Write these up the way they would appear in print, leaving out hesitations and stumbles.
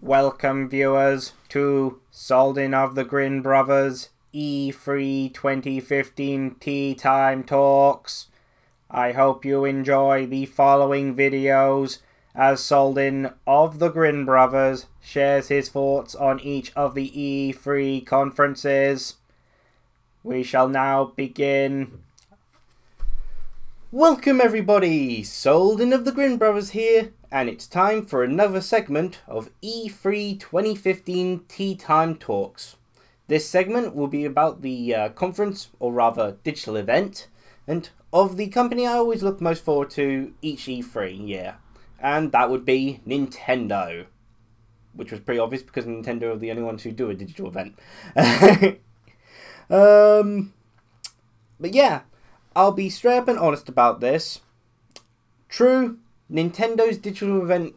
Welcome viewers to Souldin of the Grin Brothers E3 2015 Tea Time Talks. I hope you enjoy the following videos as Souldin of the Grin Brothers shares his thoughts on each of the E3 conferences. We shall now begin. Welcome everybody, Souldin of the Grin Brothers here, and it's time for another segment of E3 2015 Tea Time Talks. This segment will be about the conference, or rather digital event, and of the company I always look most forward to each E3 year, and that would be Nintendo. Which was pretty obvious because Nintendo are the only ones who do a digital event. But yeah, I'll be straight up and honest about this. True, Nintendo's digital event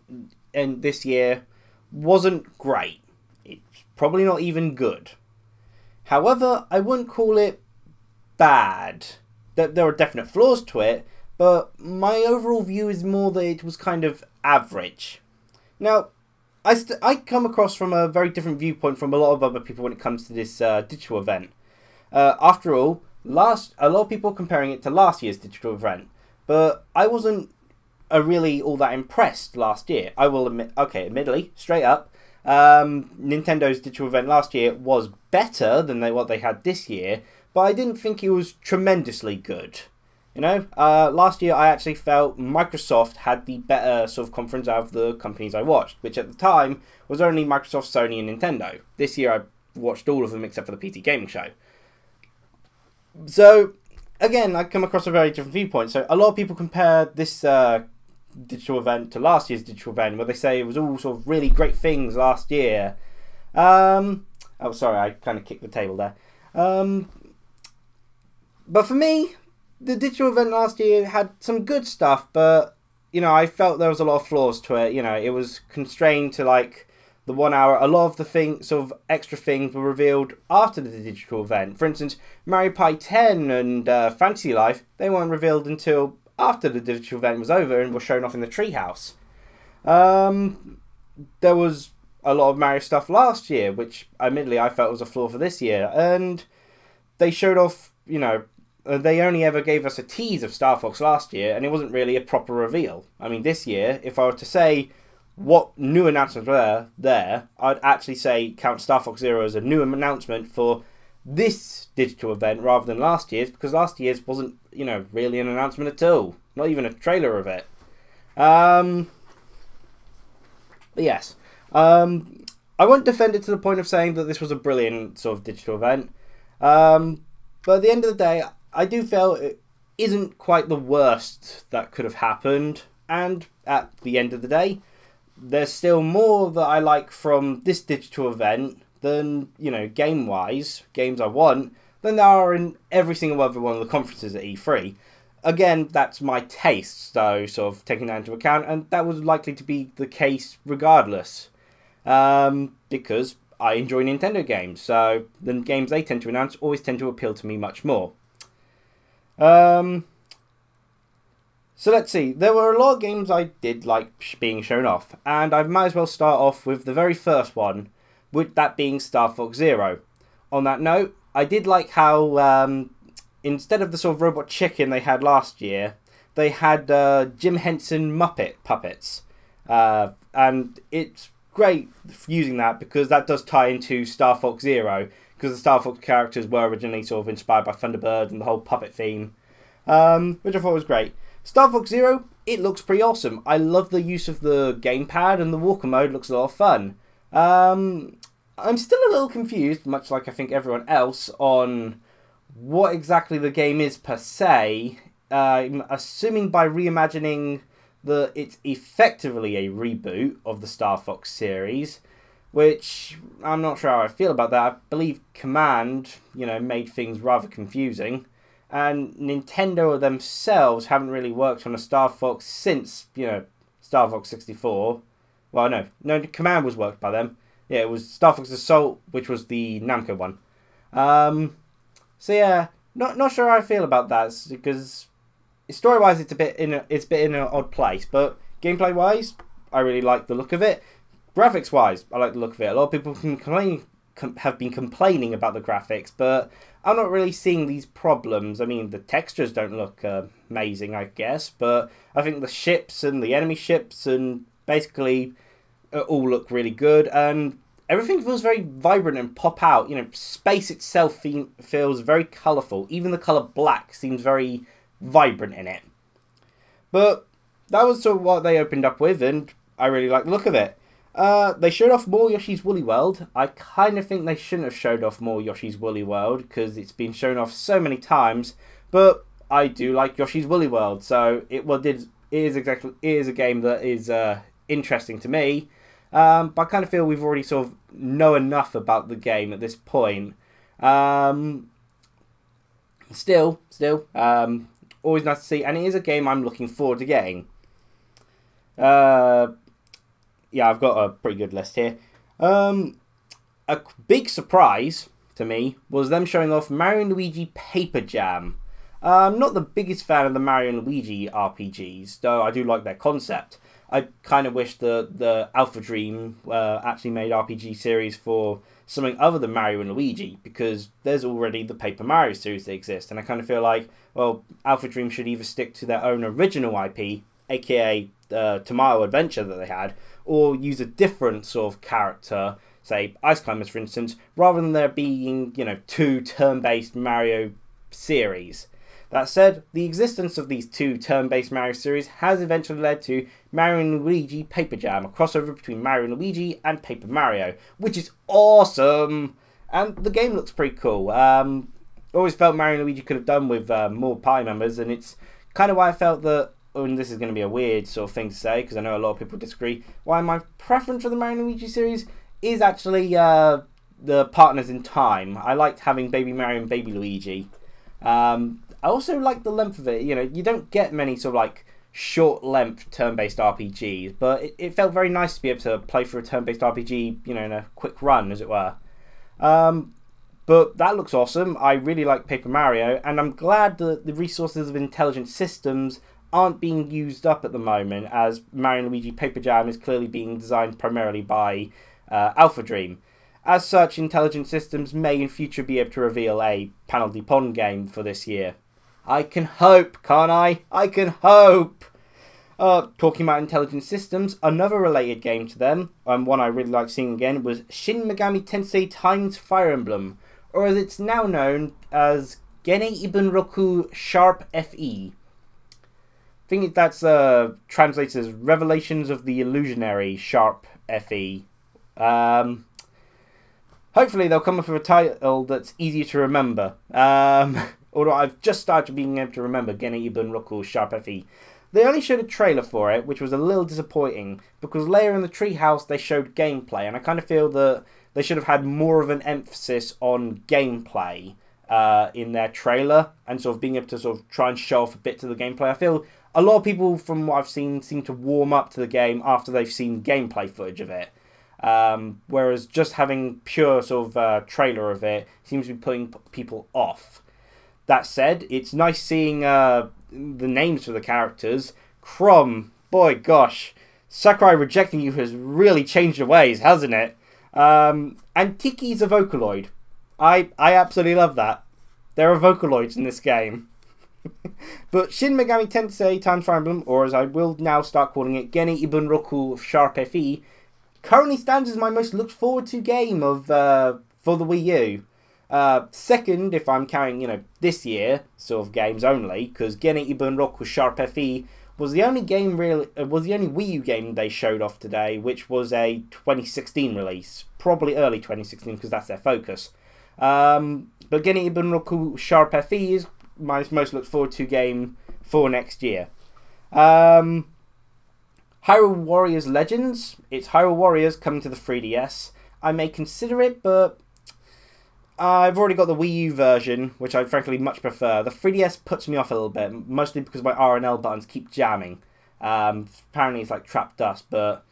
this year wasn't great. It's probably not even good. However, I wouldn't call it bad. There are definite flaws to it, but my overall view is more that it was kind of average. Now, I come across from a very different viewpoint from a lot of other people when it comes to this digital event. After all, a lot of people are comparing it to last year's digital event, but I wasn't really all that impressed last year. I will admit, admittedly, straight up, Nintendo's digital event last year was better than what they had this year, but I didn't think it was tremendously good. You know, last year I actually felt Microsoft had the better sort of conference out of the companies I watched, which at the time was only Microsoft, Sony and Nintendo. This year I watched all of them except for the PC Gaming Show. So, again, I come across a very different viewpoint. So, a lot of people compare this digital event to last year's digital event, where they say it was all sort of really great things last year. Oh, sorry, I kind of kicked the table there. But for me, the digital event last year had some good stuff, but, you know, I felt there was a lot of flaws to it. You know, it was constrained to, like, the 1 hour. A lot of the sort of extra things were revealed after the digital event. For instance, Mario Party 10 and Fantasy Life, they weren't revealed until after the digital event was over and were shown off in the treehouse. There was a lot of Mario stuff last year, which admittedly I felt was a flaw for this year. And they showed off, you know, they only ever gave us a tease of Star Fox last year, and it wasn't really a proper reveal. I mean, this year, if I were to say what new announcements were there, I'd actually say count Star Fox Zero as a new announcement for this digital event rather than last year's, because last year's wasn't, you know, really an announcement at all. Not even a trailer of it. But yes. I won't defend it to the point of saying that this was a brilliant sort of digital event. But at the end of the day, I do feel it isn't quite the worst that could have happened. And at the end of the day, there's still more that I like from this digital event than, you know, game-wise, games I want, than there are in every single other one of the conferences at E3. Again, that's my taste, so sort of taking that into account, and that was likely to be the case regardless. Because I enjoy Nintendo games, so the games they tend to announce always tend to appeal to me much more. So let's see, there were a lot of games I did like being shown off, and I might as well start off with the very first one, with that being Star Fox Zero. On that note, I did like how, instead of the sort of robot chicken they had last year, they had Jim Henson Muppet puppets. And it's great using that because that does tie into Star Fox Zero, because the Star Fox characters were originally sort of inspired by Thunderbird and the whole puppet theme, which I thought was great. Star Fox Zero, it looks pretty awesome. I love the use of the gamepad, and the walker mode looks a lot of fun. I'm still a little confused, much like I think everyone else, on what exactly the game is per se. I'm assuming by reimagining it's effectively a reboot of the Star Fox series, which I'm not sure how I feel about that. I believe Command, you know, made things rather confusing. And Nintendo themselves haven't really worked on a Star Fox since, you know, Star Fox 64. Well, no, Command was worked by them. Yeah, it was Star Fox Assault, which was the Namco one. So yeah, not sure how I feel about that, because story-wise it's a bit in an odd place, but gameplay-wise, I really like the look of it. Graphics-wise, I like the look of it. A lot of people have been complaining about the graphics, but I'm not really seeing these problems. I mean, the textures don't look amazing, I guess, but I think the ships and the enemy ships and basically all look really good, and everything feels very vibrant and pop out. You know, space itself feels very colourful. Even the colour black seems very vibrant in it. But that was sort of what they opened up with, and I really like the look of it. They showed off more Yoshi's Woolly World. I kind of think they shouldn't have showed off more Yoshi's Woolly World because it's been shown off so many times. But I do like Yoshi's Woolly World, so it is a game that is interesting to me. But I kind of feel we've already sort of know enough about the game at this point. Still, always nice to see, and it is a game I'm looking forward to getting. Yeah, I've got a pretty good list here. A big surprise to me was them showing off Mario & Luigi Paper Jam. I'm not the biggest fan of the Mario & Luigi RPGs, though I do like their concept. I kind of wish the Alpha Dream actually made RPG series for something other than Mario and Luigi, because there's already the Paper Mario series that exists, and I kind of feel like, well, Alpha Dream should either stick to their own original IP, aka Tomorrow Adventure that they had, or use a different sort of character, say Ice Climbers for instance, rather than there being, you know, 2 turn-based Mario series. That said, the existence of these 2 turn-based Mario series has eventually led to Mario & Luigi Paper Jam, a crossover between Mario & Luigi and Paper Mario, which is awesome! And the game looks pretty cool. Always felt Mario & Luigi could have done with more party members, and it's kind of why I felt that, and this is going to be a weird sort of thing to say, because I know a lot of people disagree, why my preference for the Mario & Luigi series is actually the partners in time. I liked having Baby Mario and Baby Luigi. I also like the length of it. You know, you don't get many sort of like short-length turn-based RPGs, but it felt very nice to be able to play through a turn-based RPG, you know, in a quick run, as it were. But that looks awesome. I really like Paper Mario, and I'm glad that the resources of Intelligent Systems aren't being used up at the moment, as Mario & Luigi Paper Jam is clearly being designed primarily by Alpha Dream. As such, Intelligent Systems may in future be able to reveal a Panel de Pon game for this year. I can hope, can't I? I can hope! Talking about Intelligent Systems, another related game to them, and one I really like seeing again, was Shin Megami Tensei Times Fire Emblem, or as it's now known as Gene Ibenroku Sharp FE. I think that's translates as Revelations of the Illusionary Sharp FE. Hopefully they'll come up with a title that's easier to remember. Although I've just started being able to remember Gene Ibenroku Sharp FE. They only showed a trailer for it, which was a little disappointing, because later in the treehouse they showed gameplay, and I kind of feel that they should have had more of an emphasis on gameplay in their trailer, and sort of being able to sort of try and show off a bit to the gameplay. I feel a lot of people, from what I've seen, seem to warm up to the game after they've seen gameplay footage of it. Whereas just having pure sort of trailer of it seems to be putting people off. That said, it's nice seeing the names for the characters. Crom, boy gosh, Sakurai rejecting you has really changed your ways, hasn't it? And Tiki's a Vocaloid. I absolutely love that. There are Vocaloids in this game. But Shin Megami Tensei Times Fire Emblem, or as I will now start calling it, Gene Ibenroku Sharp FE, currently stands as my most looked forward to game of for the Wii U. Second, if I'm counting, you know, this year sort of games only, because Gene Ibenroku Sharp FE was the only game was the only Wii U game they showed off today, which was a 2016 release, probably early 2016 because that's their focus. But Gene Ibenroku Sharp FE is my most looked forward to game for next year. Hyrule Warriors Legends. It's Hyrule Warriors coming to the 3DS. I may consider it, but I've already got the Wii U version, which I frankly much prefer. The 3DS puts me off a little bit, mostly because my R and L buttons keep jamming. Apparently it's like trapped dust, but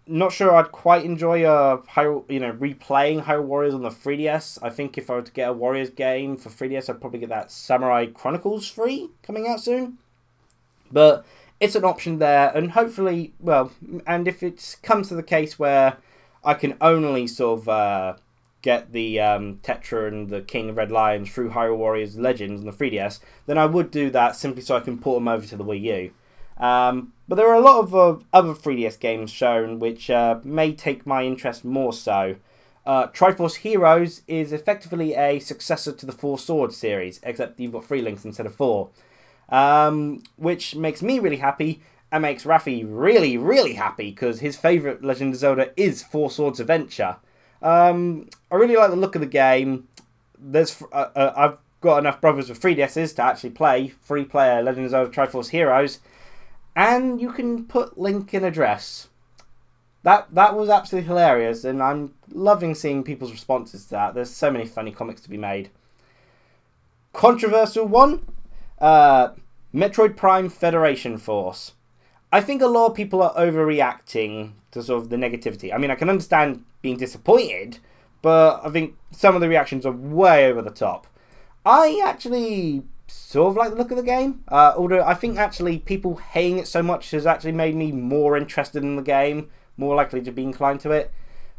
not sure I'd quite enjoy replaying Hyrule Warriors on the 3DS. I think if I were to get a Warriors game for 3DS, I'd probably get that Samurai Chronicles 3 coming out soon. But it's an option there, and hopefully, well, and if it comes to the case where I can only sort of get the Tetra and the King of Red Lions through Hyrule Warriors Legends on the 3DS, then I would do that simply so I can port them over to the Wii U. But there are a lot of other 3DS games shown which may take my interest more so. Triforce Heroes is effectively a successor to the Four Swords series, except you've got 3 links instead of 4. Which makes me really happy, and makes Raffi really, really happy, because his favourite Legend of Zelda is Four Swords Adventure. I really like the look of the game. I've got enough brothers with 3DSs to actually play 3-player Legend of Zelda Triforce Heroes, and you can put Link in a dress. That was absolutely hilarious, and I'm loving seeing people's responses to that. There's so many funny comics to be made. Controversial one, Metroid Prime Federation Force. I think a lot of people are overreacting to sort of the negativity. I mean, I can understand being disappointed, but I think some of the reactions are way over the top. I actually sort of like the look of the game, although I think actually people hating it so much has actually made me more interested in the game, more likely to be inclined to it.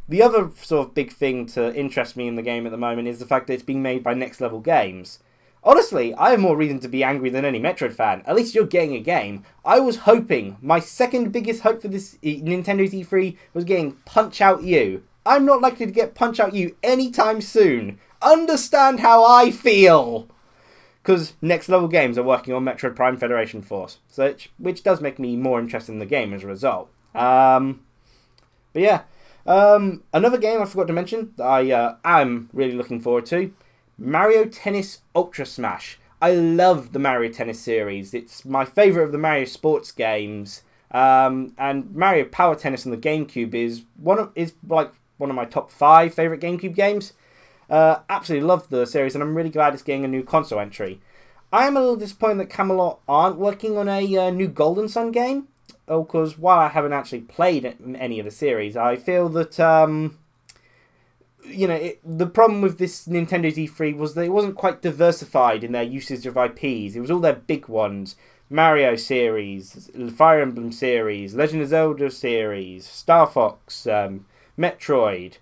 The other sort of big thing to interest me in the game at the moment is the fact that it's being made by Next Level Games. Honestly, I have more reason to be angry than any Metroid fan. At least you're getting a game. I was hoping, my second biggest hope for this Nintendo's E3 was getting Punch-Out U. I'm not likely to get Punch-Out U anytime soon. Understand how I feel! Because Next Level Games are working on Metroid Prime Federation Force, so which does make me more interested in the game as a result. But yeah, another game I forgot to mention that I am really looking forward to, Mario Tennis Ultra Smash. I love the Mario Tennis series. It's my favourite of the Mario sports games. And Mario Power Tennis on the GameCube is one of my top 5 favourite GameCube games. Absolutely love the series, and I'm really glad it's getting a new console entry. I am a little disappointed that Camelot aren't working on a new Golden Sun game. Because while I haven't actually played any of the series, I feel that the problem with this Nintendo's E3 was that it wasn't quite diversified in their usage of IPs. It was all their big ones. Mario series, Fire Emblem series, Legend of Zelda series, Star Fox, Metroid.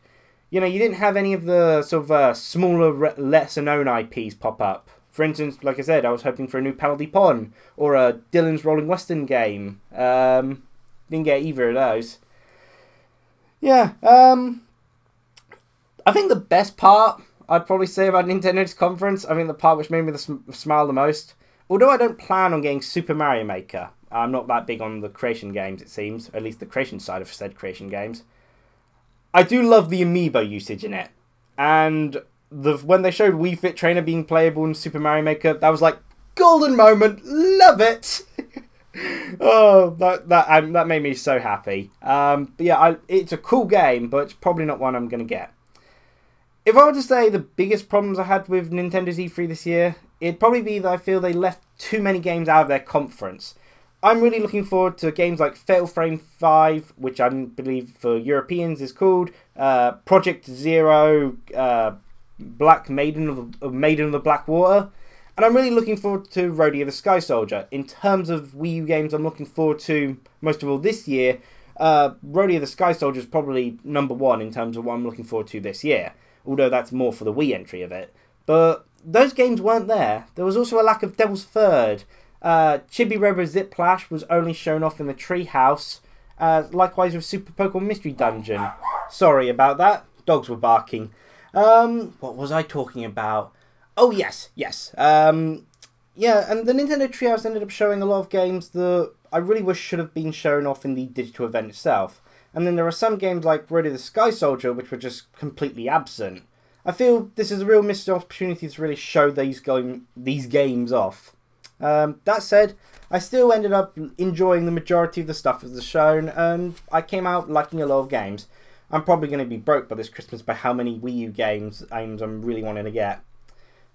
You didn't have any of the sort of smaller, lesser-known IPs pop up. For instance, like I said, I was hoping for a new Panel de Pon or a Dylan's Rolling Western game. Didn't get either of those. Yeah, I think the best part I'd probably say about Nintendo's conference, I think the part which made me smile the most, although I don't plan on getting Super Mario Maker, I'm not that big on the creation games, it seems, at least the creation side of said creation games. I do love the amiibo usage in it, and when they showed Wii Fit Trainer being playable in Super Mario Maker, that was like, golden moment, love it! Oh, that made me so happy. But yeah, it's a cool game, but it's probably not one I'm going to get. If I were to say the biggest problems I had with Nintendo's E3 this year, it'd probably be that I feel they left too many games out of their conference. I'm really looking forward to games like Fatal Frame 5, which I believe for Europeans is called, Project Zero, Black Maiden of the Black Water, and I'm really looking forward to Rodeo the Sky Soldier. In terms of Wii U games I'm looking forward to most of all this year, Rodeo the Sky Soldier is probably number 1 in terms of what I'm looking forward to this year, although that's more for the Wii entry of it. But those games weren't there. There was also a lack of Devil's Third. Chibi Robo Ziplash was only shown off in the Treehouse. Likewise with Super Pokemon Mystery Dungeon. Sorry about that. Dogs were barking. What was I talking about? Oh, yes. Yeah, and the Nintendo Treehouse ended up showing a lot of games that I really wish should have been shown off in the digital event itself. And then there are some games like Rodeo the Sky Soldier which were just completely absent. I feel this is a real missed opportunity to really show these games off. That said, I still ended up enjoying the majority of the stuff as shown, and I came out liking a lot of games. I'm probably going to be broke by this Christmas by how many Wii U games I'm really wanting to get.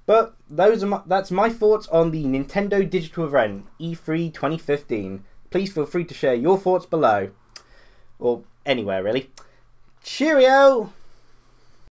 But that's my thoughts on the Nintendo Digital Event E3 2015. Please feel free to share your thoughts below. Or anywhere, really. Cheerio!